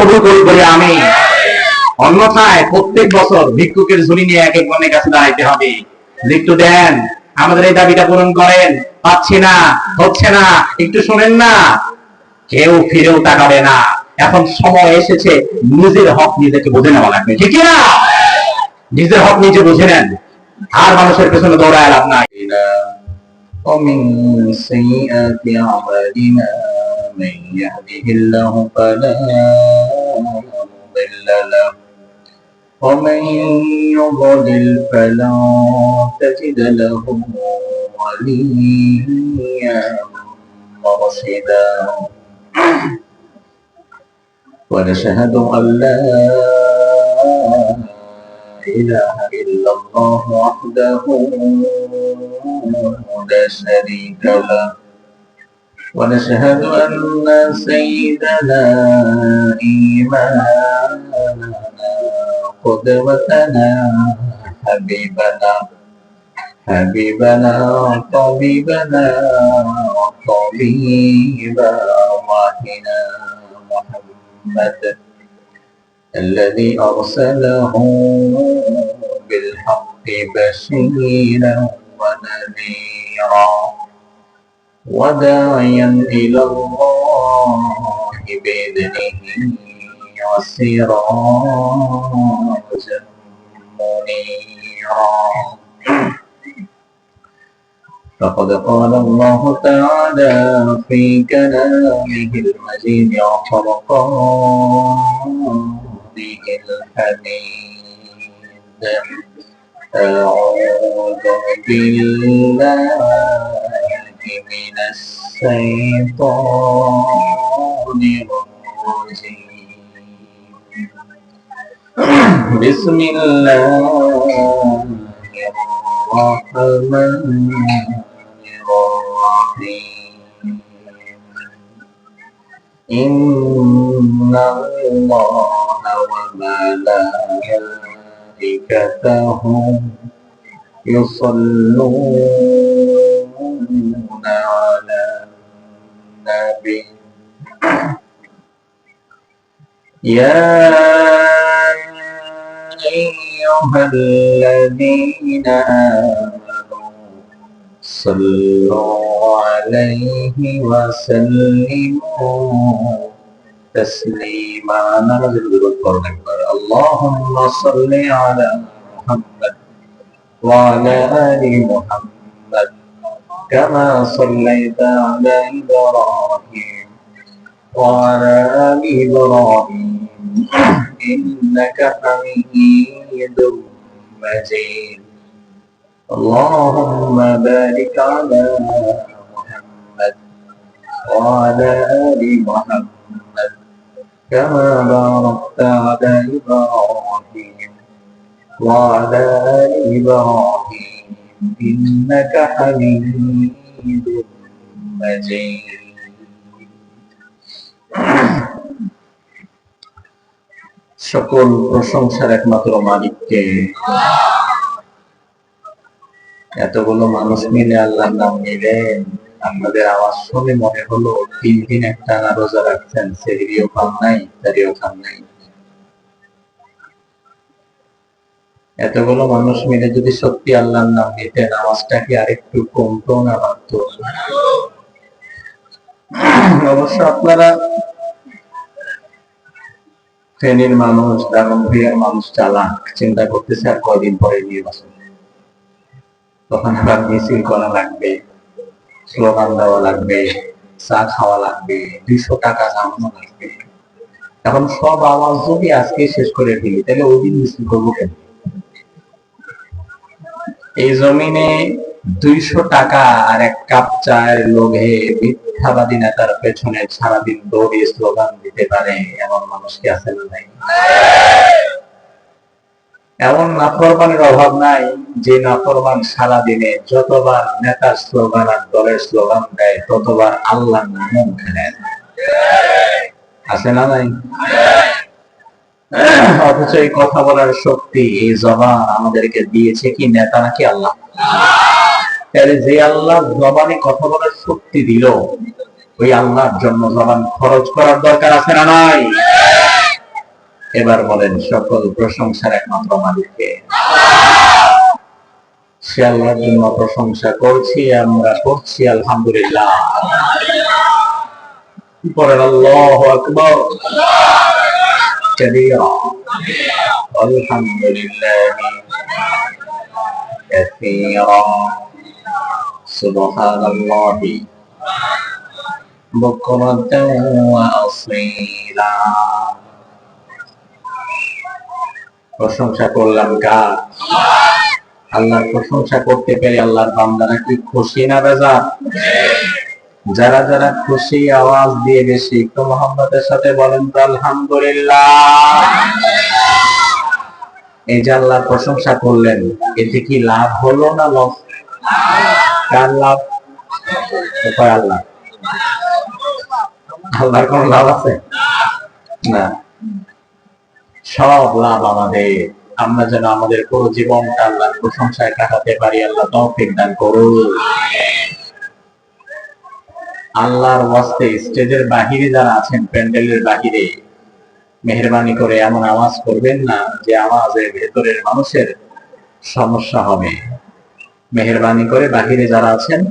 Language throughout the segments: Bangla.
কবুল করুক বলে আমি। অন্যথায় প্রত্যেক বছর ভিক্ষুকের ঝুলি নিয়ে এক এক বনের কাছে দাঁড়াইতে হবে, একটু দেন, আমাদের এই দাবিটা পূরণ করেন, পাচ্ছি না, হচ্ছে না, একটু শোনেন না। কেউ ফিরেও তাকাবে না। এখন সময় এসেছে নিজের হক নিজেকে বুঝে নেওয়া লাগবে, ঠিক না? নিজের হক নিজে বুঝে নেন, আর মানুষের পেছনে দৌড়ায় লাভ নাই। ومن سيئات أعمالنا من يهده الله فلا مضل له ومن يضلل فلا تجد له وليا مرشدا ونشهد أن لا إله إلا الله وحده لا شريك له ونشهد أن سيدنا إمامنا قدوتنا حبيبنا طبيبنا وطبيب أرواحنا محمد الذي أرسله بالحق بشيرا ونذيرا وداعيا إلى الله بإذنه وسراجا منيرا. فقد قال الله تعالى في كلامه المجيد وفرقانه الحميد: أعوذ بالله من الشيطان الرجيم. بسم الله الرحمن الرحيم. إن الله وملائكته يصلون على النبي يا أيها الذين آمنوا صلوا عليه وسلموا تسليما. اللهم صل على محمد وعلى آل محمد كما صليت على إبراهيم وعلى آل إبراهيم إنك حميد مجيد. اللهم بارك على محمد وعلى آل محمد كما باركت على إبراهيم وعلى آل إبراهيم إنك حميد مجيد. সকল প্রশংসার একমাত্র মালিককে। এতগুলো মানুষ মিলে আল্লাহর নাম নিলেন, আপনাদের আওয়াজ শুনে মনে হলো 3 দিন একটানা রোজা রাখছেন, সেহরিও খান নাই, ইফতারিও খান নাই। এতগুলো মানুষ মিলে যদি সত্যি আল্লাহর নাম নিতেন, আওয়াজটা কি আরেকটু কমতো না বাড়তো? অবশ্য আপনারা ফেনীর মানুষ, দাগনভূঞার মানুষ চালাক, চিন্তা করতেছে আর কয়দিন পরে নির্বাচন, তখন আবার মিছিল করা লাগবে, স্লোগান দেওয়া লাগবে, চা খাওয়া লাগবে, 200 টাকা জামানো লাগবে। এখন সব আওয়াজ যদি আজকে শেষ করে ফেলি, তাহলে ওই দিন মিছিল করবো কেন? এই জমিনে 200 টাকা আর 1 কাপ চায়ের লোভে মিথ্যাবাদী নেতার পেছনে সারাদিন দৌড়ে স্লোগান দিতে পারে এমন মানুষ কি আছে না? নাই। এমন নাফরমানের অভাব নাই যে নাফরমান সারাদিনে যতবার নেতার স্লোগান আর দলের স্লোগান দেয় ততবার আল্লাহর নামও মুখে নেয়। আছে না? নাই। অথচ এই কথা বলার শক্তি, এই জবান আমাদেরকে দিয়েছে কি নেতা নাকি আল্লাহ? তাহলে যে আল্লাহ জবানে কথা বলার শক্তি দিল, ওই আল্লাহর জন্য জবান খরচ করার দরকার আছে না নাই? এবার বলেন, সকল প্রশংসার একমাত্র মালিককে। সে আল্লাহর জন্য প্রশংসা করছি, আমরা করছি আলহামদুলিল্লাহ। পরের আল্লাহু আকবার কাবীরা আলহামদুলিল্লাহি কাসীরা সুবহানাল্লাহি বুকরাতান ওয়া আসীলা। প্রশংসা করলাম কার? আল্লাহর প্রশংসা করতে পেরে আল্লাহর বান্দারা কি খুশি না বেজার? যারা যারা খুশি আওয়াজ দিয়ে বেশি একটু মুহাম্মাদের সাথে বলেন তো আলহামদুলিল্লাহ। এই যে আল্লাহর প্রশংসা করলেন, এতে কি লাভ হলো না লস? কার লাভ? কোথায় আল্লাহ? আল্লাহর কোন লাভ আছে না? সব লাভ আমাদের। আমরা যেন আমাদের পুরো জীবনটা আল্লাহর প্রশংসায় কাটাতে পারি, আল্লাহ তৌফিক দান করুন। আল্লাহর ওয়াস্তে স্টেজের বাহিরে যারা আছেন, প্যান্ডেলের বাহিরে, মেহেরবানি করে এমন আওয়াজ করবেন না যে আওয়াজে ভেতরের মানুষের সমস্যা হবে। মেহেরবানি করে বাহিরে যারা আছেন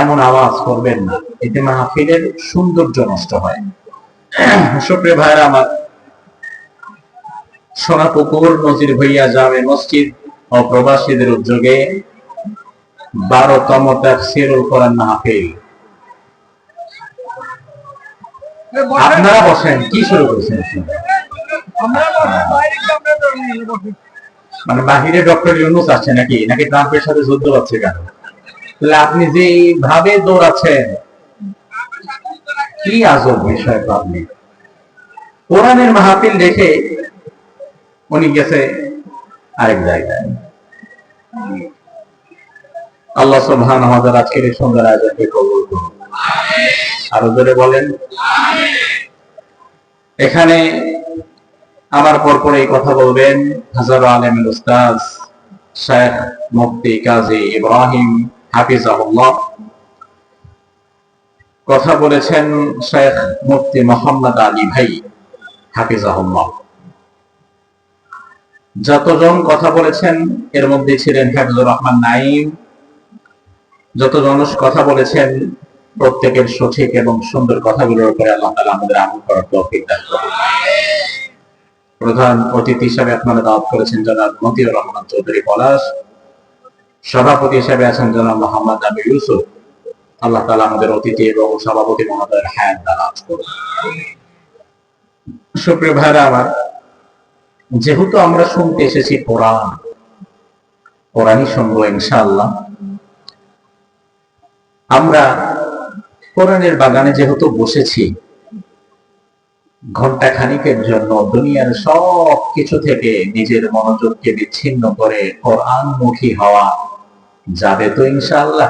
এমন আওয়াজ করবেন না, এতে মাহফিলের সৌন্দর্য নষ্ট হয়। সুপ্রিয় ভাইরা আমার, সোনাপুকুর নজির ভুইয়া জামে মসজিদ ও প্রবাসীদের উদ্যোগে 12তম তাফসীরুল কোরআন মাহফিল। আপনারা বসেন, কি শুরু করেছেন? মানে বাহিরে ডক্টর ইউনূস আছে নাকি নাকি ট্রাম্পের সাথে যুদ্ধ হচ্ছে কেন? তাহলে আপনি যে ভাবে দৌড়াচ্ছেন, কি আজব বিষয়। আপনি কোরআনের মাহফিল দেখে উনি গেছে আরেক জায়গায়। আল্লাহ সুবহানাহু ওয়া তাআলা আজকের এই সুন্দর আয়োজনকে কবুল করুন। আরো জোরে বলেন আমিন। এখানে আমার পরপর এই কথা বলবেন হাজার আলেমের উস্তাদ শেখ মুফতি কাজী ইব্রাহিম হাফিজাহুল্লাহ। কথা বলেছেন শেখ মুফতি মোহাম্মদ আলী ভাই হাফিজাহুল্লাহ। যতজন কথা বলেছেন এর মধ্যে ছিলেন হাফিজুর রহমান নাঈম। যতজন কথা বলেছেন প্রত্যেকের সঠিক এবং সুন্দর কথাগুলোর উপরে আল্লাহ তাআলা আমাদের আমল করার তৌফিক দান করুন। প্রধান অতিথি হিসেবে আপনারা দাওয়াত করেছেন জনাব মতিউর রহমান চৌধুরী পলাশ। সভাপতি হিসেবে আছেন জনাব মোহাম্মদ আবু ইউসুফ। আল্লাহ তাআলা আমাদের অতিথি এবং সভাপতি মহোদয়ের হায়াত দারাজ করুন। সুপ্রিয় ভাইরা আমার, যেহেতু আমরা শুনতে এসেছি কোরআনই শুনবো ইনশাআল্লাহ। আমরা কোরআনের বাগানে যেহেতু বসেছি, ঘন্টা খানিকের জন্য দুনিয়ার সব কিছু থেকে নিজের মনোযোগকে বিচ্ছিন্ন করে কোরআনমুখী হওয়া যাবে তো ইনশাআল্লাহ?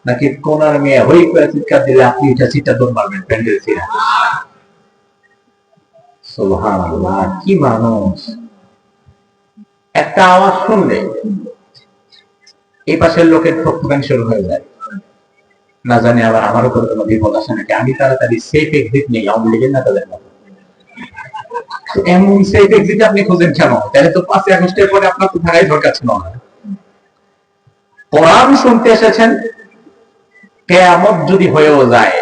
নাকি কোনার মেয়ে হই করে চিৎকার দিলে আপনি এটা চিন্তা দৌড় মারবেন প্যান্ডেল ছিঁড়া? সুবহানাল্লাহ, কি মানুষ! একটা আওয়াজ শুনলে এই পাশের লোকের ঠকঠকানি শুরু হয়ে যায়। না জানি আবার আমার উপরে কোনো বিপদ আসে নাকি। আমি তাড়াতাড়ি সেফ এক্সিট নেই আওয়ামী লীগের নেতাদের মতো। এমন সেফ এক্সিট আপনি খুঁজেন কেন? তাহলে তো 5ই আগস্টের পরে আপনার তো থাকাই দরকার ছিল না। কোরআন শুনতে এসেছেন, কিয়ামত যদি হয়েও যায়,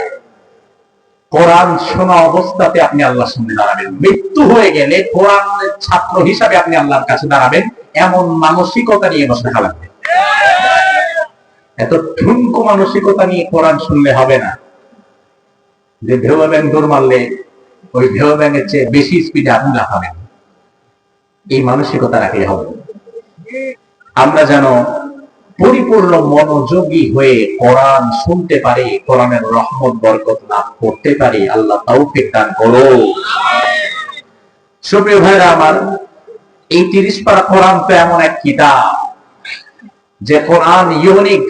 কোরআন শোনা অবস্থাতে আপনি আল্লাহর সামনে দাঁড়াবেন। মৃত্যু হয়ে গেলে কোরআনের ছাত্র হিসাবে আপনি আল্লাহর কাছে দাঁড়াবেন, এমন মানসিকতা নিয়ে বসে থাকা লাগবে। এত ঠুনকো মানসিকতা নিয়ে কোরআন শুনলে হবে না। যে ঢেউ ব্যাং দৌড় মারলে ওই ঢেউ ব্যাঙের চেয়ে বেশি স্পিডে আপনি লাফাবেন, এই মানসিকতা রাখলে হবে। আমরা যেন পরিপূর্ণ মনোযোগী হয়ে কোরআন শুনতে পারি, কোরআনের রহমত বরকত লাভ করতে পারি। আল্লাহ তৌফিক দান করুন। সুপ্রিয় ভাইরা আমার, এই 30 পারা কোরআন তো এমন এক কিতাব যে কোরআন ইউনিক।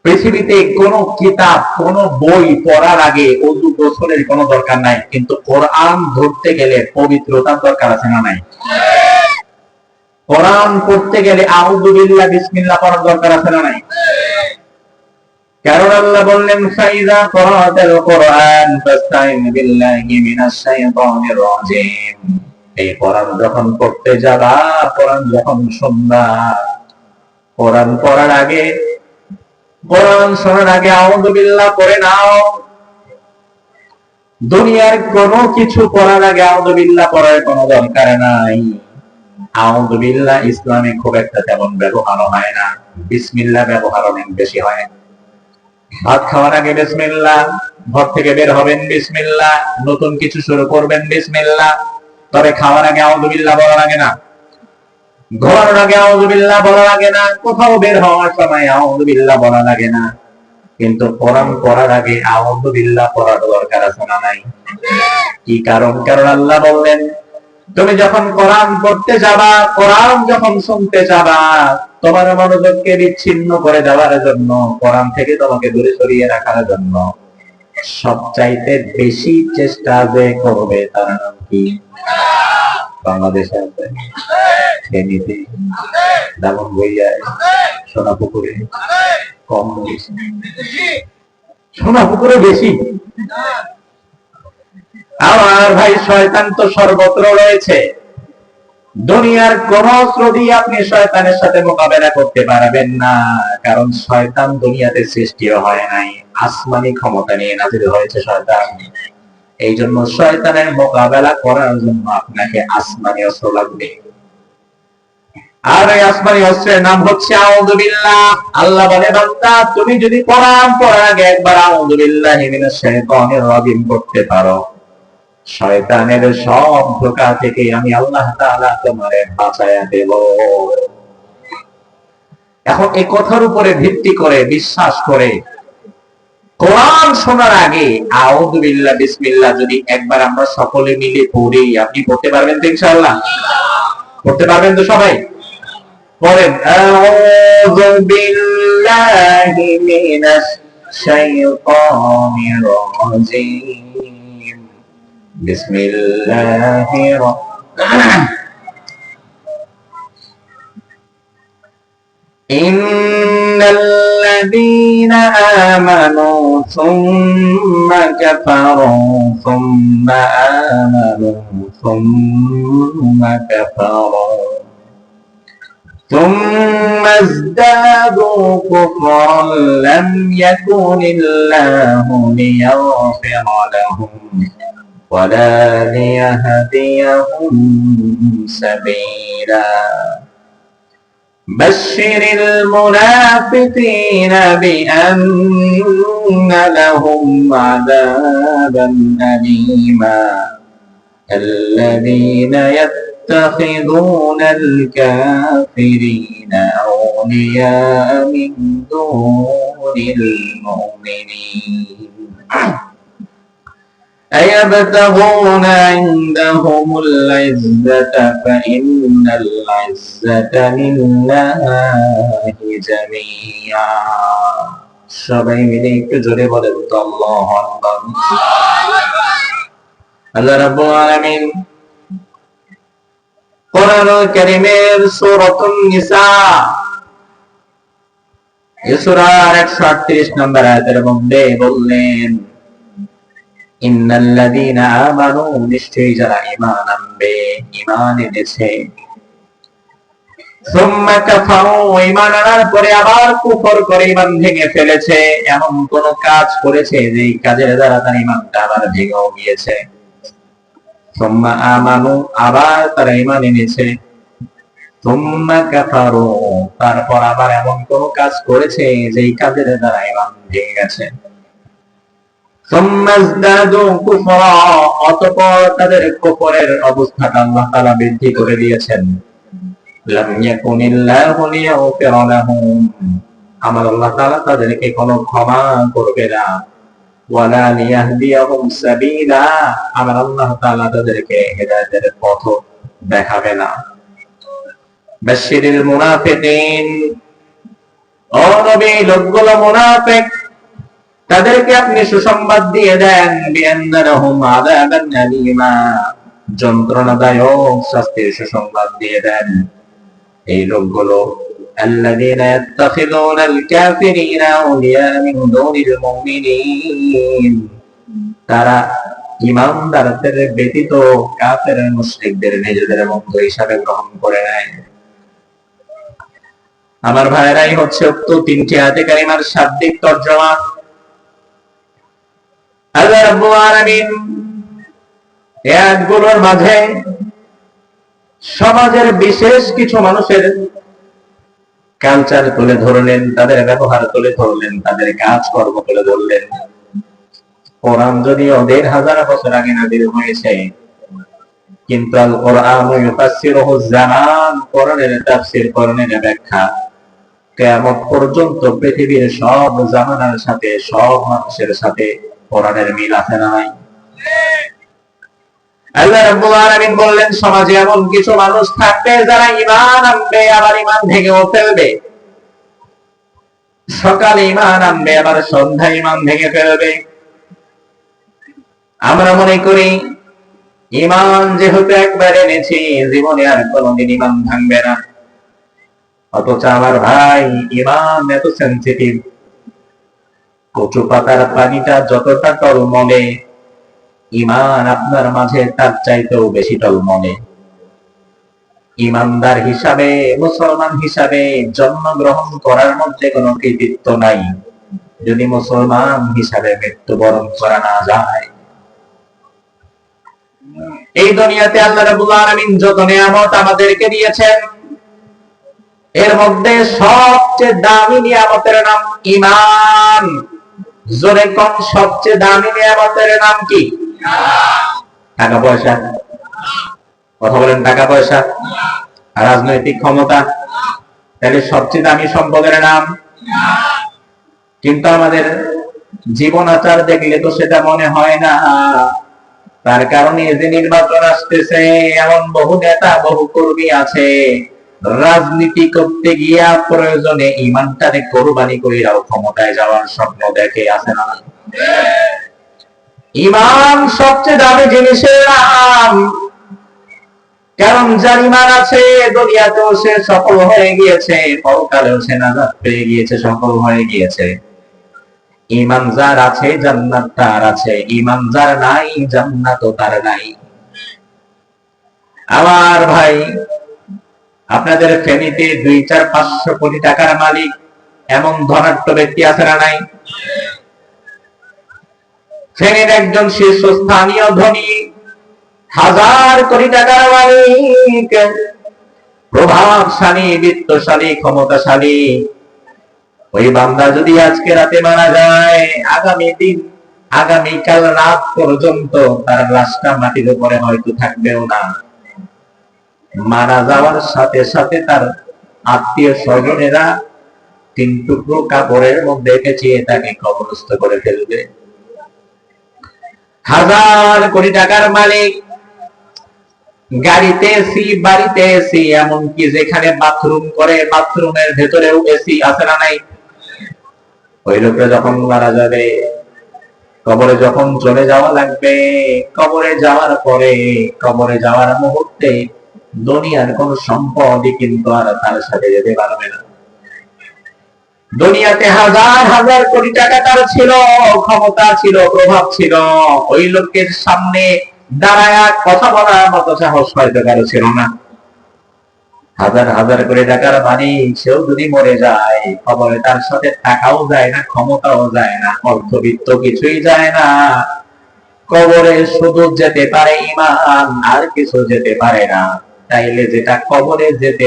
পৃথিবীতে কোন কিতাব, কোন বই পড়ার আগে ওযু গোসলের কোনো দরকার নাই, কিন্তু কোরআন ধরতে গেলে পবিত্রতার দরকার আছে না নাই? কোরআন পড়তে গেলে আউযু বিল্লাহ বিসমিল্লাহ পড়ার দরকার আছে না নাই? কারণ আল্লাহ বললেন ফাইযা ক্রাআতাল কুরআন ফাস্তাইন বিল্লাহি মিনাশ শাইতানির রাজীম। এই কোরআন যখন পড়তে যাবা, কোরআন যখন শুনবা, কোরআন পড়ার আগে, কোরআন শোনার আগে আউযু বিল্লাহ পড়ে নাও। দুনিয়ার কোনো কিছু পড়ার আগে আউযু বিল্লাহ পড়ার কোনো দরকার নাই। আউযু বিল্লাহ ইসলামে খুব একটা তেমন ব্যবহার হয় না, বিসমিল্লাহ ব্যবহার অনেক বেশি হয়। ভাত খাওয়ার আগে বিসমিল্লাহ, ঘর থেকে বের হবেন বিসমিল্লাহ, নতুন কিছু শুরু করবেন বিসমিল্লাহ, তবে খাওয়ার আগে আউযু বিল্লাহ বলা লাগে না, ঘোরানোর আগে আউযু বিল্লাহ বলা লাগে না, কোথাও বের হওয়ার সময় আউযু বিল্লাহ বলা লাগে না। কিন্তু কোরআন পড়ার আগে আউযু বিল্লাহ পড়ার দরকার আছে না নাই? কি কারণ? কারণ আল্লাহ বললেন তুমি যখন কোরআন পড়তে যাবা, কোরআন যখন শুনতে যাবা, তোমার মনোযোগকে বিচ্ছিন্ন করে দেওয়ার জন্য, কোরআন থেকে তোমাকে দূরে সরিয়ে রাখার জন্য সবচাইতে বেশি চেষ্টা যে করবে তার নাম কি? বাংলাদেশে আছে, ফেনীতে, দামনভূঞায়, সোনাপুকুরে, কম বেশি? সোনাপুকুরে বেশি। আমার ভাই, শয়তান তো সর্বত্র রয়েছে। দুনিয়ার কোন অস্ত্র দিয়ে আপনি শয়তানের সাথে মোকাবেলা করতে পারবেন না, কারণ শয়তান দুনিয়াতে সৃষ্টিও হয় নাই, আসমানি ক্ষমতা নিয়ে নাজিল হয়েছে শয়তান। এই জন্য শয়তানের মোকাবেলা করার জন্য আপনাকে আসমানি অস্ত্র লাগবে। আর এই আসমানি অস্ত্রের নাম হচ্ছে আউযু বিল্লাহ। আল্লাহ বলে বান্দা, তুমি যদি কোরআন পড়ার আগে একবার আউযু বিল্লাহি মিনাশ শাইতানির রাজিম পড়তে পারো, শয়তানের সব ধোঁকা থেকে আমি আল্লাহ তাআলা তোমারে বাঁচায়া দেব। এখন এই কথার উপরে ভিত্তি করে, বিশ্বাস করে, কোরআন শোনার আগে আউযু বিল্লাহ বিসমিল্লাহ যদি একবার আমরা সকলে মিলে পড়ি, আপনি পড়তে পারবেন তো ইনশাআল্লাহ? পড়তে পারবেন তো সবাই? পড়েন, আউযু বিল্লাহি মিনাশ শাইতানির রাজিম, বিসমিল্লাহির ইন্নাল্লাযীনা আমানু সুম্মা কাফারু সুম্মা আমানু সুম্মা কাফারু ثم ازدادوا كفرا لم يكن الله ليغفر لهم ولا ليهديهم سبيلا بشر المنافقين بأن لهم عذابا أليما الذين يتخذون الكافرين أولياء من دون المؤمنين أيبتغون عندهم العزة فإن العزة لله جميعا সবাই মিলে একটু জোরে বলেন তো আল্লাহু আকবার। আল্লাহ রাব্বুল আলামিন কোরআনুল কারীমের সূরাতুন নিসা এই সূরার 138 নম্বর আয়াতের মধ্যে বললেন, ইন্নাল্লাযীনা আমানু, নিশ্চয়ই যারা ঈমান আনবে, ঈমান এনেছে, সুম্মা কাফারু, ঈমান আনার পরে আবার কুফর করে ঈমান ভেঙে ফেলেছে, এমন কোন কাজ করেছে যেই কাজের দ্বারা তার ঈমানটা আবার ভেঙেও গিয়েছে। সুম্মা আমানু, আবার তারা ঈমান এনেছে, সুম্মা কাফারু, তারপর আবার এমন কোন কাজ করেছে যেই কাজের দ্বারা ঈমান ভেঙে গেছে। অতঃপর তাদের কুফরের অবস্থাটা আল্লাহ তাআলা বৃদ্ধি করে দিয়েছেন। লাম ইয়াকুনিল্লাহু লিয়াগফিরা লাহুম, আমার আল্লাহ তাআলা তাদেরকে কোনো ক্ষমা করবে না, ওয়ালা লিয়াহদিয়াহুম সাবিলা, আমার আল্লাহ তাআলা তাদেরকে হেদায়েতের পথ দেখাবে না। বাশশিরিল মুনাফিকিন, ও নবী, লোকগুলো মুনাফিক, তাদেরকে আপনি সুসংবাদ দিয়ে দেন, বিআন্নাহুম আযাবান আলীমা, যন্ত্রণাদায়ক শাস্তির সুসংবাদ দিয়ে দেন। এই লোকগুলো الذين يتخذون الكافرين أولياء من دون المؤمنين তারা ইমানদারদের ব্যতীত কাফের মুশরিকদের নিজেদের বন্ধু হিসাবে গ্রহণ করে নেয়। আমার ভাইরাই হচ্ছে উক্ত তিনটি আয়াতে কারিমার শাব্দিক তরজমা। আল্লাহ রাব্বুল আলামিন এই আয়াতগুলোর মাঝে সমাজের বিশেষ কিছু মানুষের কালচার তুলে ধরলেন, তাদের ব্যবহার তুলে ধরলেন, তাদের কাজকর্ম তুলে ধরলেন। কোরআন যদিও ১৫০০ বছর আগে নাযিল হয়েছে, কিন্তু আল কোরআন ইউফাসসিরুহু জামান, কোরআনের তাফসীর, কোরআনের ব্যাখ্যা কিয়ামত পর্যন্ত পৃথিবীর সব জামানার সাথে, সব মানুষের সাথে কোরআনের মিল আছে না নাই? আল্লাহ রাব্বুল আলামিন বললেন, সমাজে এমন কিছু মানুষ থাকবে যারা ঈমান আনবে আবার ঈমান ভেঙেও ফেলবে। সকালে ঈমান আনবে আবার সন্ধ্যায় ঈমান ভেঙে ফেলবে। আমরা মনে করি ঈমান যেহেতু একবার এনেছি, জীবনে আর কোনোদিন ঈমান ভাঙবে না। অথচ আমার ভাই, ঈমান এত সেনসিটিভ। কচু পাতার পানিটা যতটা টলমলে, ঈমান আপনার মাঝে তার চাইতেও বেশি টলমলে। ঈমানদার হিসাবে, মুসলমান হিসাবে জন্মগ্রহণ করার মধ্যে কোনো কৃতিত্ব নাই যদি মুসলমান হিসাবে মৃত্যুবরণ করা না যায়। এই দুনিয়াতে আল্লাহ রাব্বুল আলামিন যত নিয়ামত আমাদেরকে দিয়েছেন, এর মধ্যে সবচেয়ে দামি নিয়ামতের নাম ঈমান। জোরে কোন, সবচেয়ে দামি নিয়ামতের নাম কি? টাকা পয়সা? কথা বলেন, টাকা পয়সা? রাজনৈতিক ক্ষমতা? তাহলে সবচেয়ে দামি সম্পদের নাম? কিন্তু আমাদের জীবন আচার দেখলে তো সেটা মনে হয় না। তার কারণে যে নির্বাচন আসতেছে, এমন বহু নেতা, বহু কর্মী আছে, রাজনীতি করতে গিয়া প্রয়োজনে ঈমানটারে কোরবানি কইরাও ক্ষমতায় যাওয়ার স্বপ্ন দেখে, আছে না? ঈমান সবচেয়ে দামি জিনিসের নাম। কারণ যার ঈমান আছে, দুনিয়াতেও সে সফল হয়ে গিয়েছে, পরকালেও সে নাজাত পেয়ে গিয়েছে, সফল হয়ে গিয়েছে। ঈমান যার আছে, জান্নাত তার আছে। ঈমান যার নাই, জান্নাতও তার নাই। আমার ভাই, আপনাদের ফেনীতে ২-৪-৫০০ কোটি টাকার মালিক এমন ধনাঢ্য ব্যক্তি আছে না নাই? ফেনীর একজন শীর্ষস্থানীয় ধনী, ১০০০ কোটি টাকার মালিক, প্রভাবশালী, বিত্তশালী, ক্ষমতাশালী, ওই বান্দা যদি আজকে রাতে মারা যায়, আগামীকাল রাত পর্যন্ত তার লাশটা মাটির উপরে হয়তো থাকবেও না। মারা যাওয়ার সাথে সাথে তার আত্মীয় স্বজনেরা ৩ টুকরো কাপড়ের মধ্যে পেঁচিয়ে তাকে কবরস্থ করে ফেলবে। ১০০০ কোটি টাকার মালিক, গাড়িতে এসি, বাড়িতে এসি, এমনকি যেখানে বাথরুম করে বাথরুমের ভেতরেও এসি, আছে না নাই? ওই লোকটা যখন মারা যাবে, কবরে যখন চলে যাওয়া লাগবে, কবরে যাওয়ার পরে, কবরে যাওয়ার মুহূর্তে দুনিয়ার কোন সম্পদই কিন্তু আর তার সাথে যেতে পারবে না। দুনিয়াতে ১০০০ কোটি টাকা তার ছিল, ক্ষমতা ছিল, প্রভাব ছিল, ওই লোকের সামনে দাঁড়ায় কথা বলার মতো সাহস হয়তো কারো ছিল না। ১০০০ কোটি টাকার মালিক, সেও যদি মরে যায়, কবরে তার সাথে টাকাও যায় না, ক্ষমতাও যায় না, অর্থবিত্ত কিছুই যায় না। কবরে শুধু যেতে পারে ঈমান, আর কিছু যেতে পারে না। তাইলে যেটা কবরে যেতে